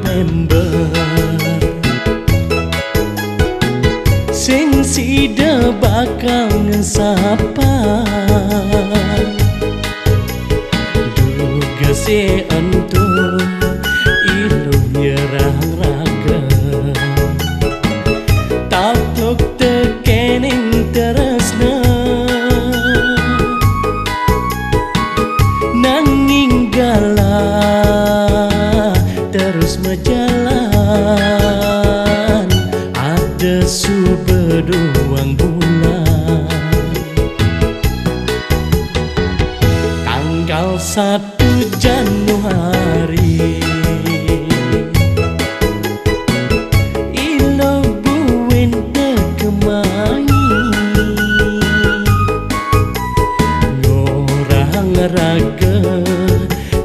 November sing sida bakal ngesapa duga se entu ilu nyerang raga tatuk tekening teresna nanging galah terus berjalan ada subeduang bulan tanggal 1 Januari ilo buin tekemai ngorang raga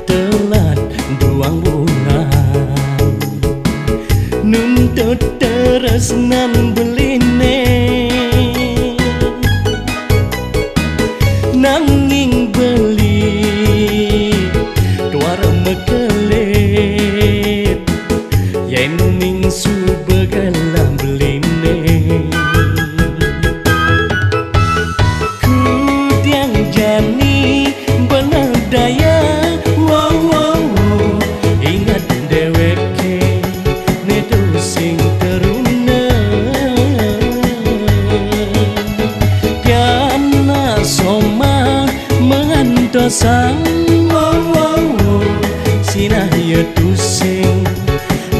telat duang bulan nuntut teresnan beline nanging beli tuar mekelit yen ning subegalah beline kudiang jani bener daya wow wow ingat deweke nedo sing teruna piana soma mengantosan wow wow sinah ya tusing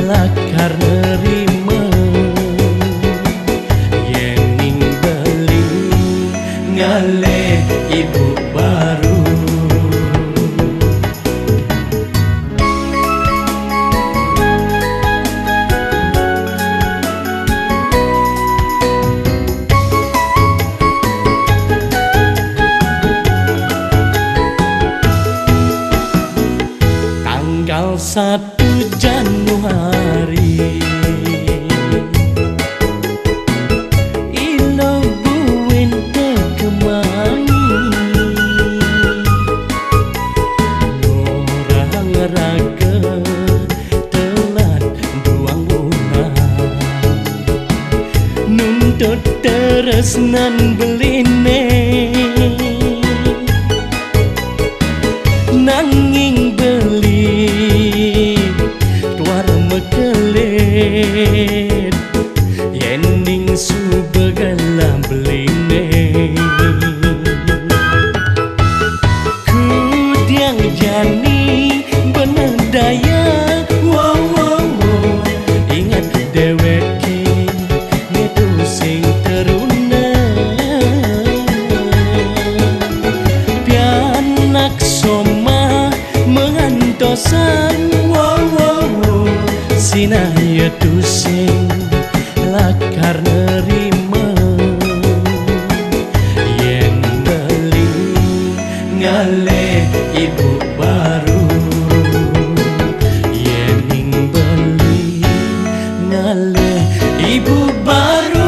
lakar nerima yening beli ngale ibu baru tanggal 1 Januari ilo buin tekemai ngorang raga telat duang bulan nuntut teresnan beline nanging beli tuar mekelit yening subegalah beline kudiang jani bener daya wow wow ingat deweke nedo sing teruna pianak soma mengantosan wow wow sinah ya tusing lakar nerima yen beli ngale ibu baru yening beli ngale ibu baru